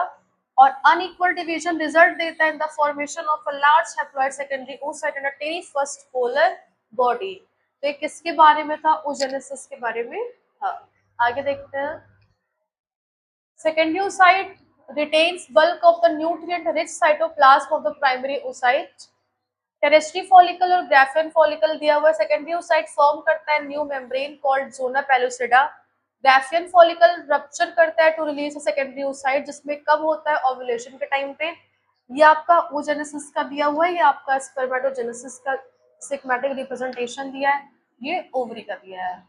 और अनइक्वल डिवीजन रिजल्ट देता है in the formation of a large haploid secondary oocyte and a tiny first polar body. तो ये किसके बारे में था, oogenesis के बारे में था। आगे देखते हैं। Secondary oocyte retains bulk of the nutrient-rich cytoplasm of the primary oocyte। Tertiary follicle और ग्राफियन फॉलिकल दिया हुआ है। सेकेंडरी oocyte फॉर्म करता है new membrane called zona pellucida. Graafian follicle rupture करता है टू रिलीज सेकेंडरी oocyte, जिसमें कब होता है, ओव्यूलेशन के टाइम पे। ये आपका oogenesis का दिया हुआ है, ये आपका स्पर्मेटोजेनेसिस का सिग्मेटिक रिप्रेजेंटेशन दिया है, ये ओवरी का दिया है।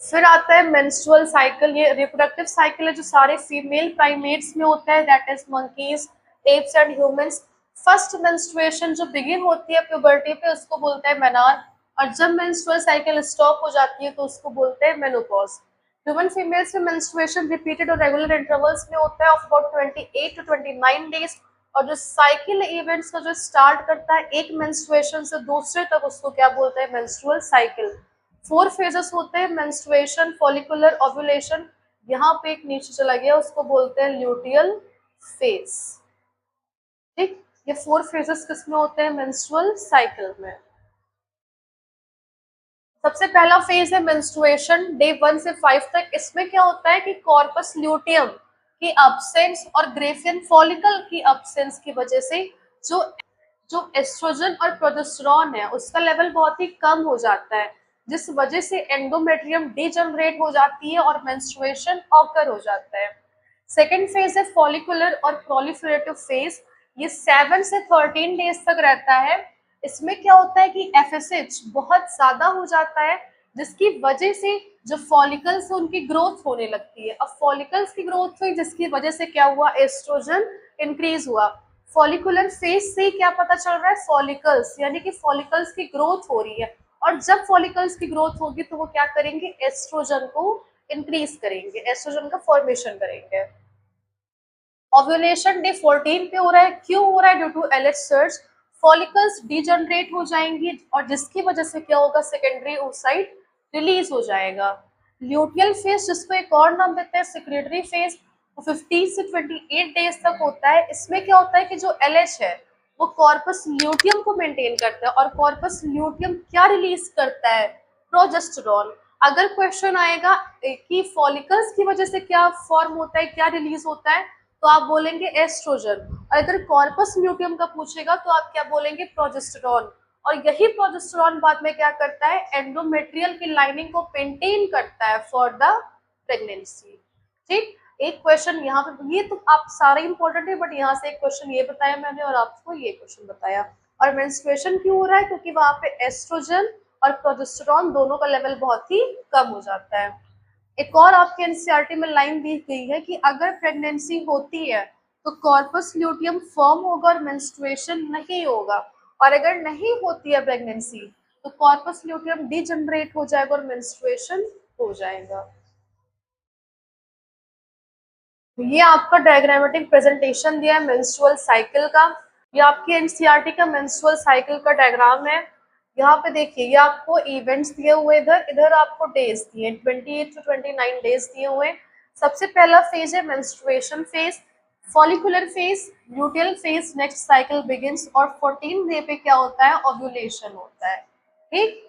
फिर आता है मेंस्ट्रुअल साइकिल। ये रिप्रोडक्टिव साइकिल है जो सारे फीमेल प्राइमेट्स में होता है, that is monkeys, apps and humans. First menstruation जो बिगिन होती है प्यूबर्टी पे उसको बोलते हैं मेनार, और जब मेंस्ट्रुअल साइकिल स्टॉप हो जाती है तो उसको बोलते हैं मेनोपॉज। ह्यूमन फीमेल्स में मेंस्ट्रुएशन रिपीटेड और रेगुलर इंटरवल्स में होता है ऑफ अबाउट 28 टू 29 डेज, और जो साइकिल इवेंट्स का जो स्टार्ट करता है एक मेंस्ट्रुएशन से दूसरे तक उसको क्या बोलते हैं, मेंस्ट्रुअल साइकिल। 4 फेजेस होते हैं, मेंस्ट्रुएशन, फॉलिकुलर, ओव्यूलेशन। यहाँ पे एक नीचे चला गया उसको बोलते हैं ल्यूटियल फेज। ठीक, ये 4 फेजेस किसमें होते हैं, मेंस्ट्रुअल साइकिल में। सबसे पहला फेज है मेंस्ट्रुएशन, डे 1 से 5 तक। इसमें क्या होता है कि कॉर्पस ल्यूटियम की एब्सेंस और ग्रेफियन फॉलिकल की एब्सेंस की वजह से जो जो एस्ट्रोजन और प्रोजेस्टेरॉन है उसका लेवल बहुत ही कम हो जाता है, जिस वजह से एंडोमेट्रियम डीजनरेट हो जाती है और मेंस्ट्रुएशन ऑकर हो जाता है। सेकेंड फेज है फॉलिकुलर और प्रोलिफरेटिव फेज। ये 7 से 13 डेज तक रहता है। इसमें क्या होता है कि एफएसएच बहुत ज्यादा हो जाता है, जिसकी वजह से जो फॉलिकल्स है उनकी ग्रोथ होने लगती है। अब फॉलिकल्स की ग्रोथ हुई जिसकी वजह से क्या हुआ, एस्ट्रोजन इंक्रीज हुआ। फॉलिकुलर फेज से क्या पता चल रहा है, फॉलिकल्स यानी कि फॉलिकल्स की ग्रोथ हो रही है, और जब फॉलिकल्स की ग्रोथ होगी तो वो क्या करेंगे, एस्ट्रोजन को इंक्रीज करेंगे, एस्ट्रोजन का फॉर्मेशन करेंगे। ओव्यूलेशन डे 14 पे हो रहा है, क्यों हो रहा है, due to LH surge. Follicles degenerate हो जाएंगी और जिसकी वजह से क्या होगा, सेकेंडरी oocyte रिलीज हो जाएगा। ल्यूटियल फेज जिसको एक और नाम देते हैं सेक्रेटरी फेज, 15 से 28 डेज तक होता है। इसमें क्या होता है कि जो एलएच है वो कॉर्पस ल्यूटियम को मेंटेन करता है, और कॉर्पस ल्यूटियम क्या रिलीज करता है, प्रोजेस्टेरॉन। अगर क्वेश्चन आएगा कि फॉलिकल्स की वजह से क्या फॉर्म होता है, क्या रिलीज होता है, तो आप बोलेंगे एस्ट्रोजन। अगर कॉर्पस ल्यूटियम का पूछेगा तो आप क्या बोलेंगे, प्रोजेस्टेरॉन। और यही प्रोजेस्टेरॉन बाद में क्या करता है, एंडोमेट्रियल की लाइनिंग को मेंटेन करता है फॉर द प्रेगनेंसी। ठीक, एक क्वेश्चन यहाँ पे, ये तो आप सारे इंपॉर्टेंट है, बट यहाँ से एक क्वेश्चन ये बताया मैंने और आपको ये क्वेश्चन बताया। और मेंस्ट्रुएशन क्यों हो रहा है, क्योंकि वहां पे एस्ट्रोजन और प्रोजेस्टेरॉन दोनों का लेवल बहुत ही कम हो जाता है। एक और आपके एनसीईआरटी में लाइन दी गई है कि अगर प्रेगनेंसी होती है तो कॉर्पस ल्यूटियम फॉर्म होगा और मेंस्ट्रुएशन नहीं होगा, और अगर नहीं होती है प्रेगनेंसी तो कॉर्पस ल्यूटियम डीजनरेट हो जाएगा और मेंस्ट्रुएशन हो जाएगा। ये आपका डायग्रामेटिक प्रेजेंटेशन दिया है मेंस्ट्रुअल साइकिल का। ये आपकी एनसीईआरटी का मेंस्ट्रुअल साइकिल का डायग्राम है। यहाँ पे देखिए ये आपको इवेंट्स दिए हुए, इधर इधर आपको डेज दिए, 28 to 29 डेज दिए हुए। सबसे पहला फेज है menstruation phase, follicular phase, luteal phase, next cycle begins, और 14 डे पे क्या होता है, ओव्यूलेशन होता है। ठीक,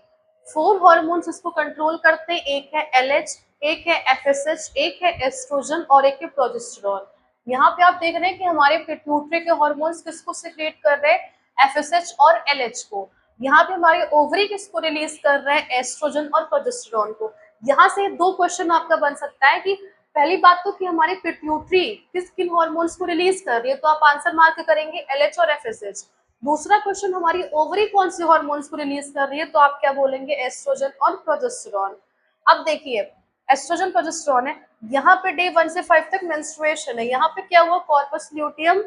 4 हार्मोन्स इसको कंट्रोल करते हैं, एक है एलएच, एक है एफएसएच, एक है एस्ट्रोजन और एक है प्रोजेस्टेरॉन। यहाँ पे आप देख रहे हैं कि हमारे पिट्यूटरी के हार्मोन्स किसको सिक्रेट कर रहे हैं, एफएसएच और एलएच को। यहाँ पे हमारे ओवरी किसको रिलीज कर रहे हैं, एस्ट्रोजन और प्रोजेस्टेरॉन को। यहाँ से दो क्वेश्चन आपका बन सकता है कि पहली बात तो कि हमारी पिट्यूटरी किस किन हार्मोन्स को रिलीज कर रही है, तो आप आंसर मार्क करेंगे एलएच और एफएसएच। दूसरा क्वेश्चन, हमारी ओवरी कौन से हार्मोन्स को रिलीज कर रही है, तो आप क्या बोलेंगे, एस्ट्रोजन और प्रोजेस्टेरॉन। अब देखिए एस्ट्रोजन प्रोजेस्टेरॉन है, यहाँ पे डे 1 से 5 तक मेंस्ट्रुएशन है, यहाँ पे क्या हुआ, कॉर्पस ल्यूटियम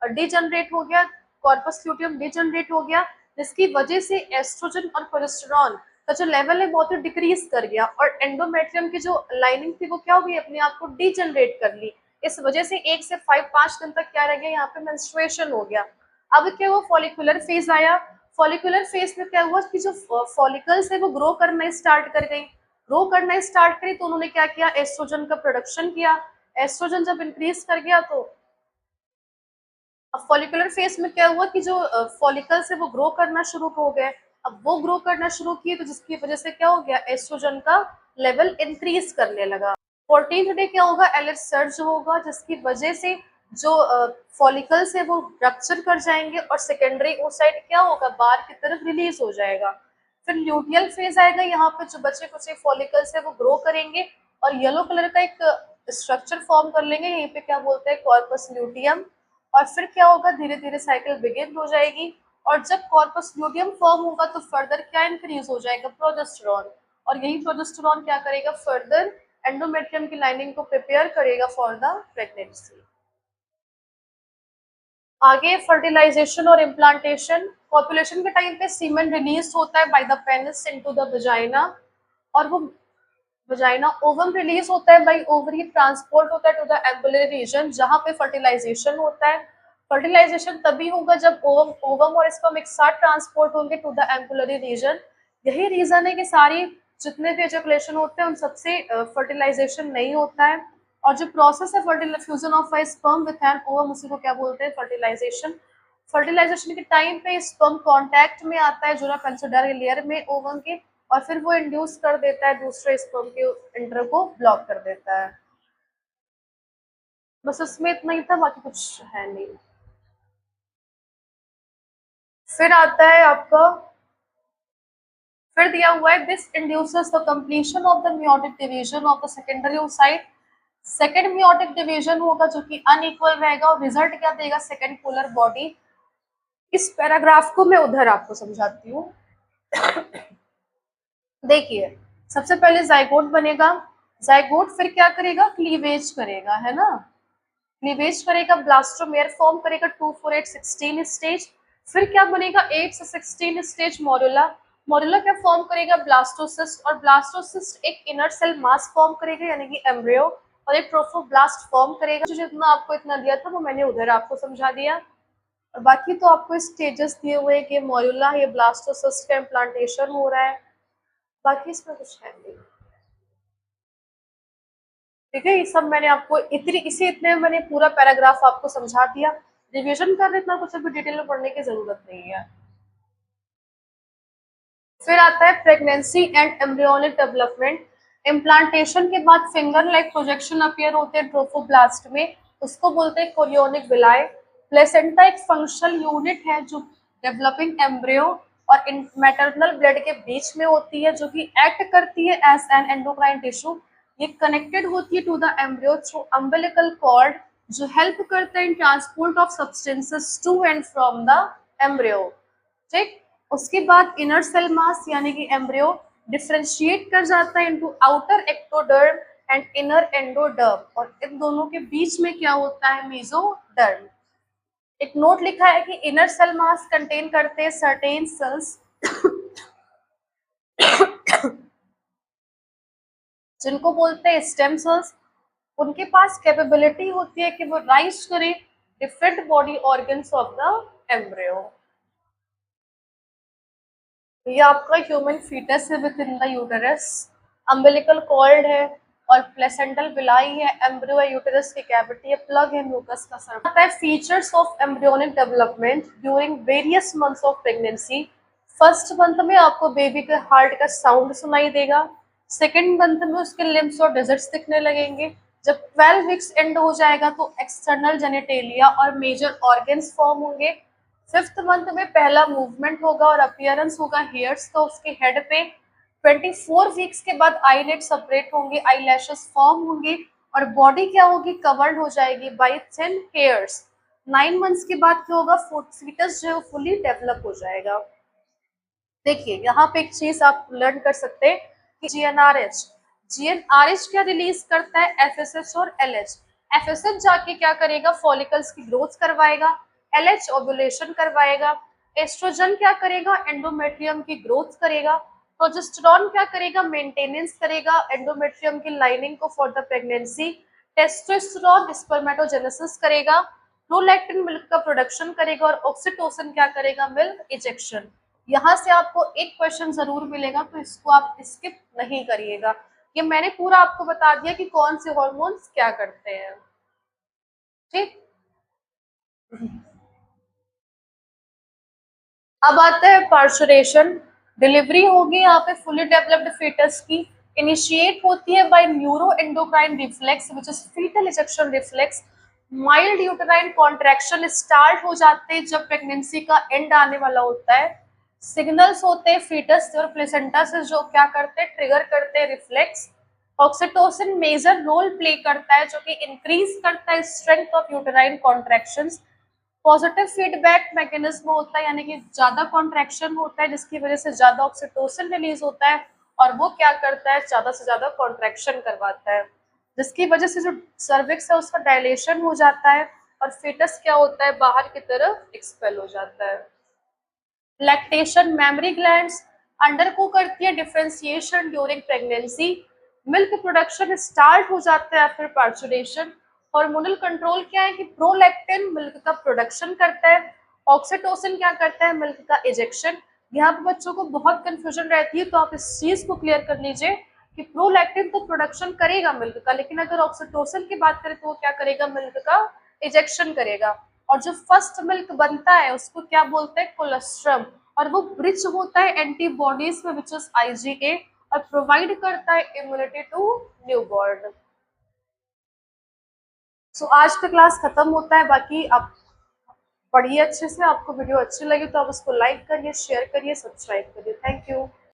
डिजनरेट हो गया, कॉर्पस ल्यूटियम डिजनरेट हो गया, जिसकी वजह से एस्ट्रोजन और प्रोजेस्टेरॉन का जो लेवल है बहुत ही डिक्रीज कर गया, और एंडोमेट्रियम की जो लाइनिंग थी वो क्या हो गई, अपने आप को डिजनरेट कर ली। इस वजह से 1 से 5 दिन तक क्या रह गया, यहाँ पे मेंस्ट्रुएशन हो गया। अब क्या हुआ, फॉलिकुलर फेज आया। फॉलिकुलर फेज में क्या हुआ कि जो फॉलिकल्स है वो ग्रो करना स्टार्ट कर गई, ग्रो करना स्टार्ट करी तो उन्होंने क्या किया, एस्ट्रोजन का प्रोडक्शन किया। एस्ट्रोजन जब इंक्रीज कर गया तो अब फॉलिकुलर फेज में क्या हुआ कि जो फॉलिकल्स है वो ग्रो करना शुरू हो गए। अब वो ग्रो करना शुरू किए तो जिसकी वजह से क्या हो गया, एस्ट्रोजन का लेवल इंक्रीज करने लगा। 14th डे क्या होगा, एलएच सर्ज होगा, जिसकी वजह से जो फॉलिकल्स है वो रप्चर कर जाएंगे और सेकेंडरी oocyte क्या होगा, बाहर की तरफ रिलीज हो जाएगा। फिर ल्यूटियल फेज आएगा, यहाँ पे जो बचे कुछ फॉलिकल्स है वो ग्रो करेंगे और येलो कलर का एक स्ट्रक्चर फॉर्म कर लेंगे, यहीं पे क्या बोलते हैं, कॉर्पस ल्यूटियम। और फिर क्या होगा, धीरे धीरे साइकिल बिगिन हो जाएगी, और जब कॉर्पस ल्यूटियम फॉर्म होगा तो फर्दर क्या इंक्रीज हो जाएगा, प्रोजेस्टेरॉन। और यही प्रोजेस्टेरॉन क्या करेगा, फर्दर एंडोमेट्रियम की लाइनिंग को प्रिपेयर करेगा फॉर द प्रेगनेंसी। आगे फर्टिलाइजेशन और इम्प्लांटेशन। पॉपुलेशन के टाइम पे सीमेन रिलीज होता है by the penis into the vagina, और वो वजाइना ओवम रिलीज होता है बाय ओवरी, ट्रांसपोर्ट होता है टू द एम्बुलरी रीजन जहां पे फर्टिलाइजेशन होता है। फर्टिलाइजेशन तभी होगा जब ओवम ओवम और स्पर्म एक साथ ट्रांसपोर्ट होंगे टू द एम्बुलरी रीजन। यही रीजन है कि सारी जितने भी एजुकेशन होते हैं उन सबसे फर्टिलाइजेशन नहीं होता है। और जो प्रोसेस है fertile fusion of a sperm with an ovum, उसी को क्या बोलते हैं, फर्टिलाइजेशन। फर्टिलाइजेशन के टाइम पे स्पर्म कांटेक्ट में आता है जूरा कंसिडर लेयर में ओवम के, और फिर वो इंड्यूस कर देता है दूसरे स्पर्म के इंटर को ब्लॉक कर देता है। बस उसमें इतना ही था, बाकी कुछ है नहीं। फिर आता है आपका, फिर दिया हुआ है this induces the completion of the meiotic division of the secondary oocyte। Second meiotic division होगा जो कि अनइक्वल रहेगा, और रिजल्ट क्या देगा, सेकेंड पोलर बॉडी। इस पैराग्राफ को मैं उधर आपको समझाती हूँ। देखिए सबसे पहले जाइगोट बनेगा, जाइगोट फिर क्या करेगा, क्लीवेज करेगा, है ना, क्लीवेज करेगा, ब्लास्टोमेयर फॉर्म करेगा 2 4 8 16 स्टेज। फिर क्या बनेगा, 8 से 16 स्टेज मॉड्यूला, मॉड्यूला क्या फॉर्म करेगा, ब्लास्टोसिस्ट, और ब्लास्टोसिस्ट एक इनर सेल मास फॉर्म करेगा यानी कि एम्ब्रियो, और एक ट्रोफोब्लास्ट फॉर्म करेगा। जो जितना आपको इतना दिया था वो मैंने उधर आपको समझा दिया, और बाकी तो आपको स्टेजेस दिए हुए हैं कि मॉड्यूला ये ब्लास्टोसिस्ट का इम्प्लांटेशन हो रहा है, बाकी इसमें कुछ है नहीं। ठीक है, ये सब मैंने आपको इतने में मैंने पूरा पैराग्राफ आपको समझा दिया। रिवीजन कर इतना कुछ अभी डिटेल में पढ़ने की जरूरत नहीं है। फिर आता है pregnancy and embryonic development. Implantation के बाद फिंगर लाइक प्रोजेक्शन अपीयर होते हैं ट्रोफोब्लास्ट में, उसको बोलते हैं कोरियोनिक विलाई। प्लेसेंटा एक फंक्शनल यूनिट है जो डेवलपिंग एम्ब्रियो और मैटरनल ब्लड के बीच में होती है, जो कि एक्ट करती है एज एन एंडोक्राइन टिश्यू। ये कनेक्टेड होती है to the embryo through umbilical cord, जो हेल्प करता है in transport of substances to and from the embryo. ठीक, उसके बाद इनर सेल मास यानी कि एम्ब्रियो डिफरेंशिएट कर जाता है into outer ectoderm and inner endoderm, और इन दोनों के बीच में क्या होता है, मेसोडर्म। एक नोट लिखा है कि इनर सेल मास कंटेन करते हैं सर्टेन सेल्स जिनको बोलते हैं स्टेम सेल्स। उनके पास कैपेबिलिटी होती है कि वो राइज करें different body organs of the embryo. ये आपका ह्यूमन फीटस है within the uterus, umbilical cord है और प्लेसेंटल विलाई है, एम्ब्रियो है, यूटेरस की कैविटी है, प्लग है, म्यूकस का सर्फ आता है। Features of embryonic development during various months of pregnancy. First month में आपको बेबी के हार्ट का साउंड सुनाई देगा, सेकेंड मंथ में उसके लिम्स और डिजिट्स दिखने लगेंगे। जब 12 वीक्स एंड हो जाएगा तो एक्सटर्नल जेनेटेलिया और मेजर ऑर्गन्स फॉर्म होंगे। फिफ्थ मंथ में पहला मूवमेंट होगा और अपीयरेंस होगा हेयर्स का उसके हेड पे। 24 वीक्स के बाद आईलेट सेपरेट होंगे, आई लैशेस फॉर्म होंगे और बॉडी क्या होगी, कवर्ड हो जाएगी बाय थिन हेयर्स। 9 मंथ्स के बाद क्या होगा, फीटस जो है फुली डेवलप हो जाएगा। देखिए यहाँ पे एक चीज आप लर्न कर सकते हैं कि जीएनआरएच क्या रिलीज करता है, एफएसएच और एलएच। एफएसएच जाके क्या करेगा, फॉलिकल्स की ग्रोथ करवाएगा, एलएच ओव्यूलेशन करवाएगा, एस्ट्रोजन क्या करेगा, एंडोमेट्रियम की ग्रोथ करेगा, प्रोजेस्टेरॉन क्या करेगा, मेंटेनेंस करेगा एंडोमेट्रियम की लाइनिंग को for the pregnancy, testosterone spermatogenesis करेगा, प्रोलैक्टिन मिल्क का प्रोडक्शन करेगा और ऑक्सीटोसिन क्या करेगा, मिल्क इजेक्शन। यहाँ से आपको एक क्वेश्चन जरूर मिलेगा तो इसको आप स्किप नहीं करिएगा। ये मैंने पूरा आपको बता दिया कि कौन से हॉर्मोन्स क्या करते हैं। ठीक, अब आता है पार्चुरेशन। डिलीवरी होगी यहाँ पे फुली डेवलप्ड फीटस की, इनिशिएट होती है by neuroendocrine reflex which is foetal ejection reflex. Mild uterine contraction start हो जाते हैं जब प्रेगनेंसी का एंड आने वाला होता है। सिग्नल्स होते हैं फीटस और प्लेसेंटा से जो क्या करते हैं, ट्रिगर करते हैं reflex. Oxytocin major role play करता है जो कि इंक्रीज करता है strength of uterine contractions. Positive feedback mechanism होता है, यानी कि ज्यादा कॉन्ट्रैक्शन होता है जिसकी वजह से ज्यादा ऑक्सीटोसिन रिलीज होता है और वो क्या करता है, ज्यादा से ज्यादा कॉन्ट्रैक्शन करवाता है जिसकी वजह से जो सर्विक्स है उसका डायलेशन हो जाता है और fetus क्या होता है, बाहर की तरफ एक्सपेल हो जाता है। लैक्टेशन, मेमरी ग्लैंड्स अंडरगो करती है differentiation during pregnancy. Milk production start हो जाता है आफ्टर पार्चुरेशन। हार्मोनल कंट्रोल क्या है कि प्रोलैक्टिन मिल्क का प्रोडक्शन करता है, ऑक्सीटोसिन क्या करता है, मिल्क का इजेक्शन। यहाँ पे बच्चों को बहुत कंफ्यूजन रहती है तो आप इस चीज को क्लियर कर लीजिए कि प्रोलैक्टिन तो प्रोडक्शन करेगा मिल्क का, लेकिन अगर ऑक्सीटोसिन की बात करें तो वो क्या करेगा, मिल्क का इजेक्शन करेगा। और जो फर्स्ट मिल्क बनता है उसको क्या बोलते हैं, कोलेस्ट्रम, और वो ब्रिज होता है एंटीबॉडीज में विच इज आईजीए और प्रोवाइड करता है इम्यूनिटी टू न्यूबॉर्न। सो आज का क्लास खत्म होता है, बाकी आप पढ़िए अच्छे से। आपको वीडियो अच्छी लगी तो आप उसको लाइक करिए, शेयर करिए, सब्सक्राइब करिए। Thank you.